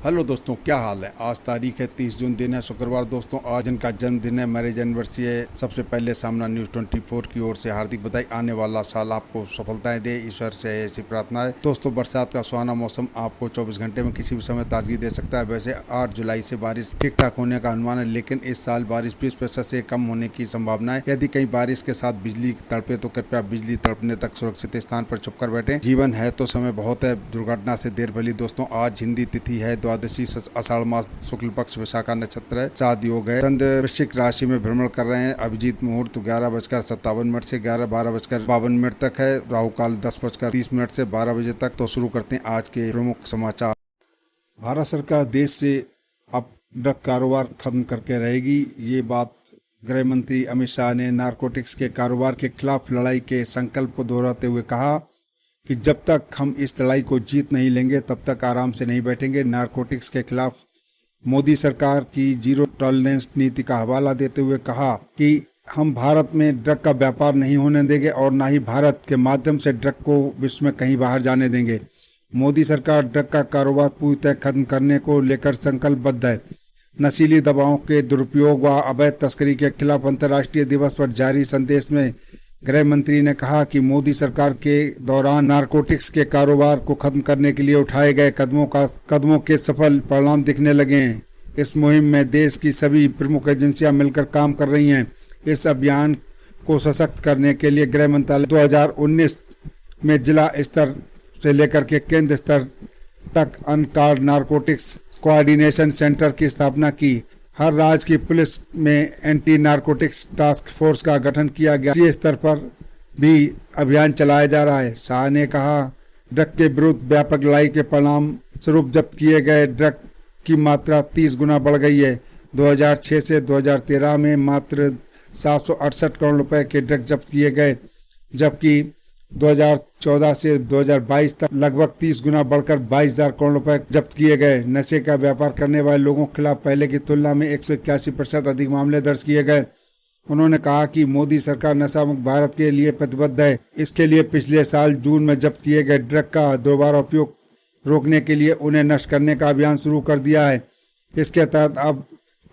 Hello दोस्तों, क्या हाल है। आज तारीख है 30 जून, दिन है शुक्रवार। दोस्तों आज इनका जन्मदिन है, मैरिज एनिवर्सरी है। सबसे पहले सामना न्यूज़ 24 की ओर से हार्दिक बधाई। आने वाला साल आपको सफलताएं दे, ईश्वर से ऐसी प्रार्थना है। दोस्तों बरसात का सुहाना मौसम आपको 24 घंटे में किसी भी समय ताजगी दे सकता है। वैसे 8 जुलाई से बारिश ठीक ठाक होने का अनुमान है, लेकिन इस साल बारिश 20% से कम होने की संभावना है। यदि कहीं बारिश के साथ बिजली तड़पे तो कृपया बिजली तड़पने तक सुरक्षित स्थान पर छुप कर बैठे। जीवन है तो समय बहुत है, दुर्घटना से देर भली। दोस्तों आज हिंदी तिथि है द्वादशी, आषाढ़ मास शुक्ल पक्ष विशाखा नक्षत्र है। सात योग है। चंद्र वृश्चिक राशि में भ्रमण कर रहे हैं। अभिजीत मुहूर्त 11:57 से 12:52 तक है। राहु काल 10:30 से 12 बजे तक। तो शुरू करते हैं आज के प्रमुख समाचार। भारत सरकार देश से अब ड्रग कारोबार खत्म करके रहेगी। ये बात गृह मंत्री अमित शाह ने नारकोटिक्स के कारोबार के खिलाफ लड़ाई के संकल्प को दोहराते हुए कहा कि जब तक हम इस लड़ाई को जीत नहीं लेंगे तब तक आराम से नहीं बैठेंगे। नारकोटिक्स के खिलाफ मोदी सरकार की जीरो टॉलरेंस नीति का हवाला देते हुए कहा कि हम भारत में ड्रग का व्यापार नहीं होने देंगे और न ही भारत के माध्यम से ड्रग को विश्व में कहीं बाहर जाने देंगे। मोदी सरकार ड्रग का कारोबार पूरी तरह खत्म करने को लेकर संकल्पबद्ध है। नशीली दवाओं के दुरुपयोग व अवैध तस्करी के खिलाफ अंतर्राष्ट्रीय दिवस पर जारी संदेश में गृह मंत्री ने कहा कि मोदी सरकार के दौरान नारकोटिक्स के कारोबार को खत्म करने के लिए उठाए गए कदमों के सफल परिणाम दिखने लगे हैं। इस मुहिम में देश की सभी प्रमुख एजेंसियां मिलकर काम कर रही हैं। इस अभियान को सशक्त करने के लिए गृह मंत्रालय 2019 में जिला स्तर से लेकर के केंद्र स्तर तक अनकार्ड नारकोटिक्स कोऑर्डिनेशन सेंटर की स्थापना की। हर राज्य की पुलिस में एंटी नारकोटिक्स टास्क फोर्स का गठन किया गया। राष्ट्रीय स्तर पर भी अभियान चलाया जा रहा है। शाह ने कहा ड्रग के विरुद्ध व्यापक लड़ाई के परिणाम स्वरूप जब्त किए गए ड्रग की मात्रा 30 गुना बढ़ गई है। 2006 से 2013 में मात्र 768 करोड़ रुपए के ड्रग जब्त किए गए, जबकि 2014 से 2022 तक लगभग 30 गुना बढ़कर 22,000 करोड़ रुपए जब्त किए गए। नशे का व्यापार करने वाले लोगों के खिलाफ पहले की तुलना में 181% अधिक मामले दर्ज किए गए। उन्होंने कहा कि मोदी सरकार नशा मुक्त भारत के लिए प्रतिबद्ध है। इसके लिए पिछले साल जून में जब्त किए गए ड्रग का दोबारा उपयोग रोकने के लिए उन्हें नष्ट करने का अभियान शुरू कर दिया है। इसके तहत अब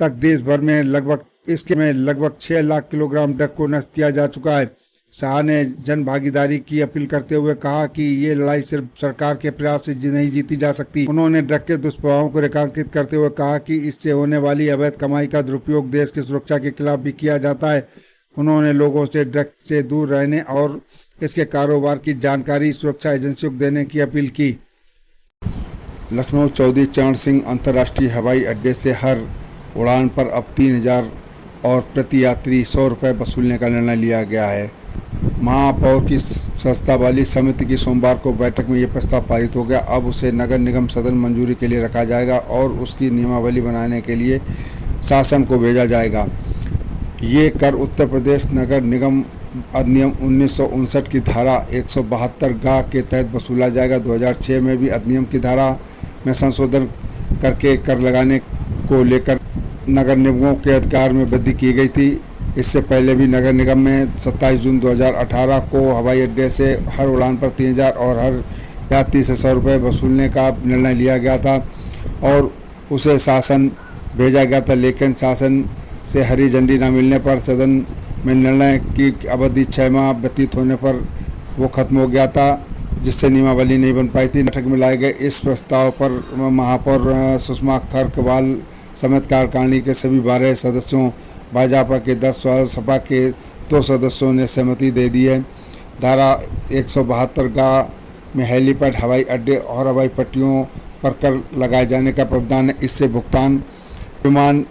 तक देश भर में लगभग 6 लाख किलोग्राम ड्रग को नष्ट किया जा चुका है। शाह ने जन भागीदारी की अपील करते हुए कहा कि ये लड़ाई सिर्फ सरकार के प्रयास से नहीं जीती जा सकती। उन्होंने ड्रग के दुष्प्रभावों को रेखांकित करते हुए कहा कि इससे होने वाली अवैध कमाई का दुरुपयोग देश की सुरक्षा के खिलाफ भी किया जाता है। उन्होंने लोगों से ड्रग से दूर रहने और इसके कारोबार की जानकारी सुरक्षा एजेंसियों को देने की अपील की। लखनऊ चौधरी चरण सिंह अंतर्राष्ट्रीय हवाई अड्डे से हर उड़ान पर अब 3,000 और प्रति यात्री 100 रुपये वसूलने का निर्णय लिया गया है। महापौर की संस्था वाली समिति की सोमवार को बैठक में यह प्रस्ताव पारित हो गया। अब उसे नगर निगम सदन मंजूरी के लिए रखा जाएगा और उसकी नियमावली बनाने के लिए शासन को भेजा जाएगा। ये कर उत्तर प्रदेश नगर निगम अधिनियम 1959 की धारा 172 गा के तहत वसूला जाएगा। 2006 में भी अधिनियम की धारा में संशोधन करके कर लगाने को लेकर नगर निगमों के अधिकार में वृद्धि की गई थी। इससे पहले भी नगर निगम में 27 जून 2018 को हवाई अड्डे से हर उड़ान पर 3,000 और हर यात्री से 100 रुपये वसूलने का निर्णय लिया गया था और उसे शासन भेजा गया था, लेकिन शासन से हरी झंडी न मिलने पर सदन में निर्णय की अवधि 6 माह व्यतीत होने पर वो खत्म हो गया था, जिससे नियमावली नहीं बन पाई थी। बैठक में लाए गए इस प्रस्ताव पर महापौर सुषमा खरकवाल समेत कार्यकारिणी के सभी 12 सदस्यों, भाजपा के 10 सपा के 2 सदस्यों ने सहमति दे दी है। धारा 172 गा में हेलीपैड, हवाई अड्डे और हवाई पट्टियों पर कर लगाए जाने का प्रावधान है। इससे भुगतान विमान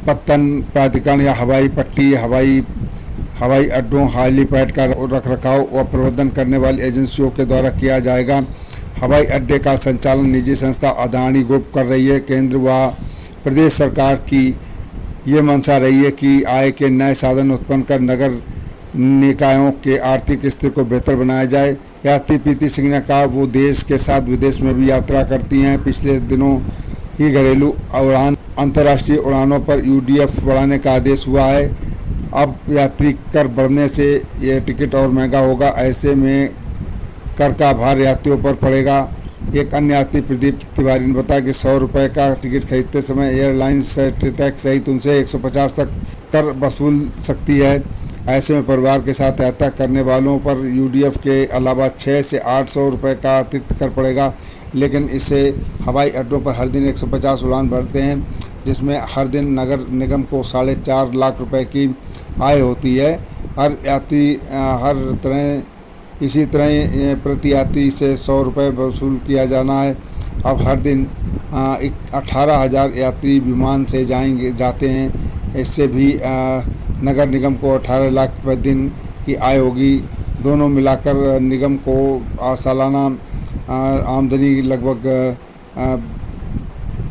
पत्तन प्राधिकरण या हवाई पट्टी, हवाई अड्डों, हेलीपैड का रखरखाव व प्रबंधन करने वाली एजेंसियों के द्वारा किया जाएगा। हवाई अड्डे का संचालन निजी संस्था अदानी ग्रुप कर रही है। केंद्र व प्रदेश सरकार की ये मंशा रही है कि आय के नए साधन उत्पन्न कर नगर निकायों के आर्थिक स्थिति को बेहतर बनाया जाए। यात्री प्रीति सिंह ने कहा वो देश के साथ विदेश में भी यात्रा करती हैं। पिछले दिनों ही घरेलू उड़ान, अंतर्राष्ट्रीय उड़ानों पर UDF बढ़ाने का आदेश हुआ है। अब यात्री कर बढ़ने से यह टिकट और महंगा होगा। ऐसे में कर का भार यात्रियों पर पड़ेगा। एक अन्य यात्री प्रदीप तिवारी ने बताया कि 100 रुपये का टिकट खरीदते समय एयरलाइंस टैक्स सहित उनसे 150 तक कर वसूल सकती है। ऐसे में परिवार के साथ यात्रा करने वालों पर यूडीएफ के अलावा 600 से 800 रुपये का अतिरिक्त कर पड़ेगा, लेकिन इससे हवाई अड्डों पर हर दिन 150 उड़ान भरते हैं, जिसमें हर दिन नगर निगम को 4.5 लाख रुपए की आय होती है। हर यात्री हर तरह इसी तरह प्रति यात्री से 100 रुपये वसूल किया जाना है। अब हर दिन 18,000 यात्री विमान से जाते हैं। इससे भी नगर निगम को 18 लाख रुपये दिन की आय होगी। दोनों मिलाकर निगम को सालाना आमदनी लगभग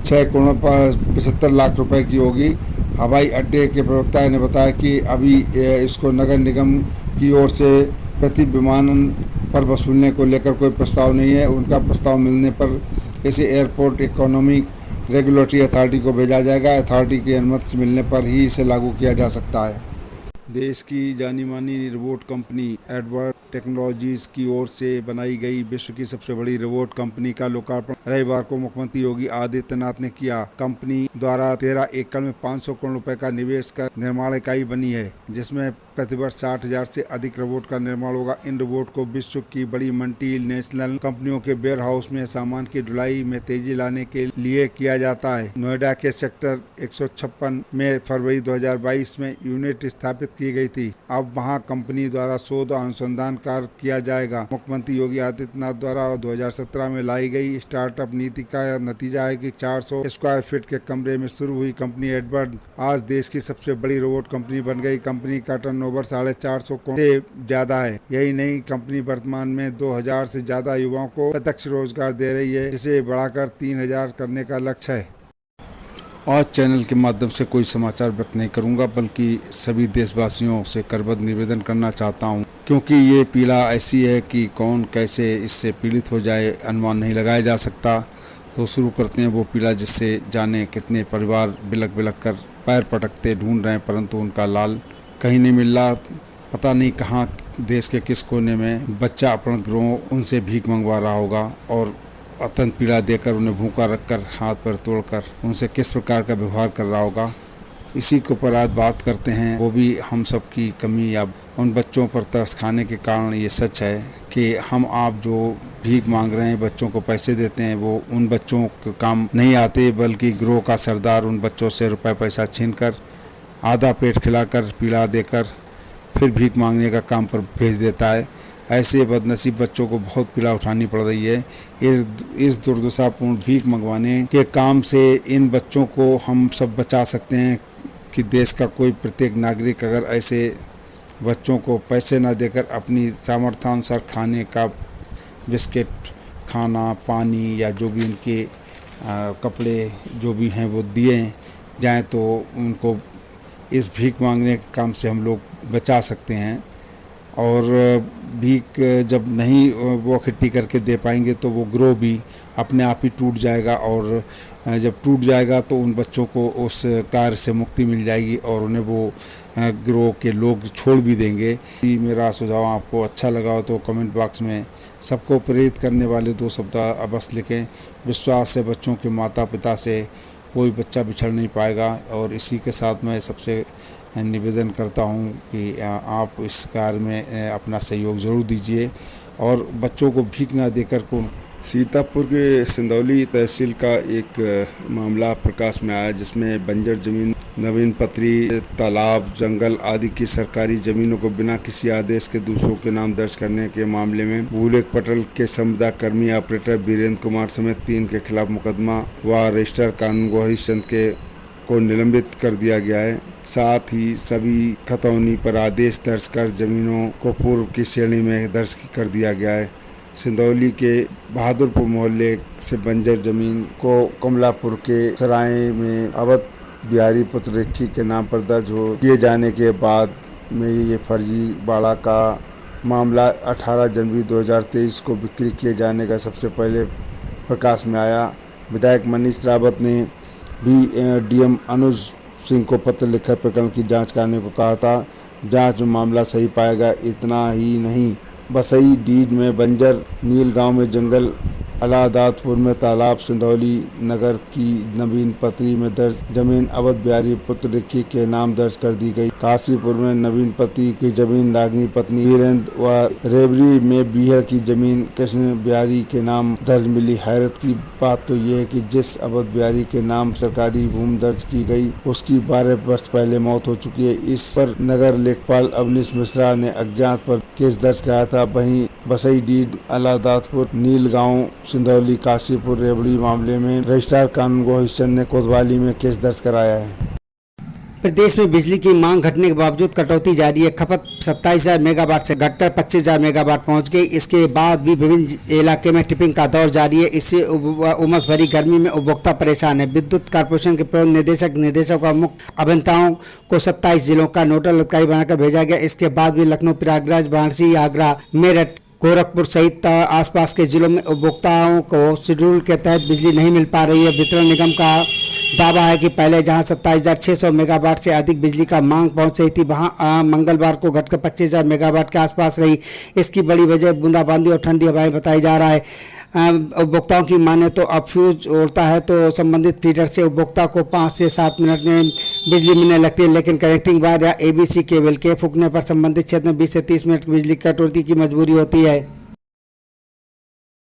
6 करोड़ 75 लाख रुपए की होगी। हवाई अड्डे के प्रवक्ता ने बताया कि अभी इसको नगर निगम की ओर से प्रति विमान पर वसूलने को लेकर कोई प्रस्ताव नहीं है। उनका प्रस्ताव मिलने पर इसे एयरपोर्ट इकोनॉमिक रेगुलेटरी अथॉरिटी को भेजा जाएगा। अथॉरिटी की अनुमति मिलने पर ही इसे लागू किया जा सकता है। देश की जानी मानी रोबोट कंपनी एडवर्ड टेक्नोलॉजीज की ओर से बनाई गई विश्व की सबसे बड़ी रोबोट कंपनी का लोकार्पण रविवार को मुख्यमंत्री योगी आदित्यनाथ ने किया। कंपनी द्वारा 13 एकड़ में 500 करोड़ रुपए का निवेश कर निर्माण इकाई बनी है, जिसमें प्रतिवर्ष 60,000 से अधिक रोबोट का निर्माण होगा। इन रोबोट को विश्व की बड़ी मल्टी नेशनल कंपनियों के वेयर हाउस में सामान की ढुलाई में तेजी लाने के लिए किया जाता है। नोएडा के सेक्टर 156 में फरवरी 2022 में यूनिट स्थापित की गई थी। अब वहां कंपनी द्वारा शोध अनुसंधान कार्य किया जाएगा। मुख्यमंत्री योगी आदित्यनाथ द्वारा 2017 में लाई गई स्टार्टअप नीति का नतीजा है कि 400 स्क्वायर फीट के कमरे में शुरू हुई कंपनी एडवर्ड आज देश की सबसे बड़ी रोबोट कंपनी बन गई। कंपनी का टर्नओवर 450 करोड़ से ज्यादा है। यही नहीं, कंपनी वर्तमान में 2000 से ज्यादा युवाओं को प्रत्यक्ष रोजगार दे रही है, जिसे बढ़ाकर 3000 करने का लक्ष्य है। आज चैनल के माध्यम से कोई समाचार व्यक्त नहीं करूंगा, बल्कि सभी देशवासियों से करबद्ध निवेदन करना चाहता हूं, क्योंकि ये पीड़ा ऐसी है कि कौन कैसे इससे पीड़ित हो जाए अनुमान नहीं लगाया जा सकता। तो शुरू करते हैं वो पीड़ा, जिससे जाने कितने परिवार बिलक बिलक कर पैर पटकते ढूंढ रहे हैं, परंतु उनका लाल कहीं नहीं मिल रहा। पता नहीं कहाँ देश के किस कोने में बच्चा अपना गिरोह उनसे भीख मंगवा रहा होगा और अत्यंत पीड़ा देकर उन्हें भूखा रखकर हाथ पर तोड़कर उनसे किस प्रकार का व्यवहार कर रहा होगा। इसी के ऊपर आज बात करते हैं। वो भी हम सब की कमी या उन बच्चों पर तरस खाने के कारण ये सच है कि हम आप जो भीख मांग रहे हैं, बच्चों को पैसे देते हैं, वो उन बच्चों के काम नहीं आते, बल्कि गिरोह का सरदार उन बच्चों से रुपए पैसा छीनकर आधा पेट खिलाकर पीड़ा देकर फिर भीख मांगने का काम पर भेज देता है। ऐसे बदनसीब बच्चों को बहुत पीड़ा उठानी पड़ रही है। इस दुर्दशापूर्ण भीख मंगवाने के काम से इन बच्चों को हम सब बचा सकते हैं कि देश का कोई प्रत्येक नागरिक अगर ऐसे बच्चों को पैसे न देकर अपनी सामर्थ्यानुसार खाने का बिस्किट, खाना, पानी या जो भी उनके कपड़े जो भी हैं वो दिए जाएं, तो उनको इस भीख मांगने के काम से हम लोग बचा सकते हैं। और भीख जब नहीं वो इकट्ठी करके दे पाएंगे तो वो गिरोह भी अपने आप ही टूट जाएगा, और जब टूट जाएगा तो उन बच्चों को उस कार्य से मुक्ति मिल जाएगी और उन्हें वो गिरोह के लोग छोड़ भी देंगे। मेरा सुझाव आपको अच्छा लगा हो तो कमेंट बॉक्स में सबको प्रेरित करने वाले 2 शब्द अवश्य लिखें। विश्वास से बच्चों के माता पिता से कोई बच्चा बिछड़ नहीं पाएगा। और इसी के साथ मैं सबसे निवेदन करता हूं कि आप इस कार्य में अपना सहयोग ज़रूर दीजिए और बच्चों को भीख ना देकर को। सीतापुर के सिंदौली तहसील का एक मामला प्रकाश में आया, जिसमें बंजर जमीन, नवीन पथरी, तालाब, जंगल आदि की सरकारी जमीनों को बिना किसी आदेश के दूसरों के नाम दर्ज करने के मामले में बुलेट पटल के संविदा कर्मी ऑपरेटर वीरेंद्र कुमार समेत 3 के खिलाफ मुकदमा व रजिस्ट्रार कानूनगो हरिश्चंद्र को निलंबित कर दिया गया है। साथ ही सभी खतौनी पर आदेश दर्ज कर जमीनों को पूर्व की श्रेणी में दर्ज कर दिया गया है। सिंदौली के बहादुरपुर मोहल्ले से बंजर जमीन को कमलापुर के सराय में अवध बिहारी पुत्र रेखी के नाम पर दर्ज हो किए जाने के बाद में ये फर्जी बाड़ा का मामला 18 जनवरी 2023 को बिक्री किए जाने का सबसे पहले प्रकाश में आया। विधायक मनीष रावत ने भी डीएम अनुज सिंह को पत्र लिखकर प्रकरण की जांच करने को कहा था। जांच में मामला सही पाया गया। इतना ही नहीं, बसई डीड में बंजर नील गांव में जंगल अलादातपुर में तालाब सिंधौली नगर की नवीन पत्री में दर्ज जमीन अवध बिहारी पुत्र रिक्की के नाम दर्ज कर दी गई। काशीपुर में नवीन पति की जमीन नागनी पत्नी वीरेंद्र व रेवरी में बीहड़ की जमीन कृष्ण बिहारी के नाम दर्ज मिली। हैरत की बात तो यह है कि जिस अवध बिहारी के नाम सरकारी भूमि दर्ज की गई उसकी 12 वर्ष पहले मौत हो चुकी है। इस पर नगर लेखपाल अवनीश मिश्रा ने अज्ञात पर केस दर्ज कराया था। वहीं बसई डीड अलादातपुर नीलगांव सिंधौली काशीपुर रेवड़ी मामले में रजिस्ट्रार कानून गोहिशचंद ने कोतवाली में केस दर्ज कराया है। प्रदेश में बिजली की मांग घटने के बावजूद कटौती जारी है। खपत 27,000 मेगावाट से घटकर 25,000 मेगावाट पहुंच गई। इसके बाद भी विभिन्न इलाके में टिपिंग का दौर जारी है। इससे उमस भरी गर्मी में उपभोक्ता परेशान है। विद्युत कॉर्पोरेशन के प्रबंध निदेशकों का मुख्य अभियंताओं को 27 जिलों का नोडल अधिकारी बनाकर भेजा गया। इसके बाद भी लखनऊ, प्रयागराज, वाराणसी, आगरा, मेरठ, गोरखपुर सहित आसपास के जिलों में उपभोक्ताओं को शेड्यूल के तहत बिजली नहीं मिल पा रही है। वितरण निगम का दावा है कि पहले जहां 27,600 मेगावाट से अधिक बिजली का मांग पहुंच रही थी वहां मंगलवार को घटकर 25,000 मेगावाट के आसपास रही। इसकी बड़ी वजह बूंदाबांदी और ठंडी हवाएं बताई जा रहा है। उपभोक्ताओं की माने तो अब फ्यूज उड़ता है तो संबंधित फीडर से उपभोक्ता को 5 से 7 मिनट में बिजली मिलने लगती है, लेकिन कनेक्टिंग वायर या ABC केबल के फूकने पर संबंधित क्षेत्र में 20 से 30 मिनट बिजली कटौती की मजबूरी होती है।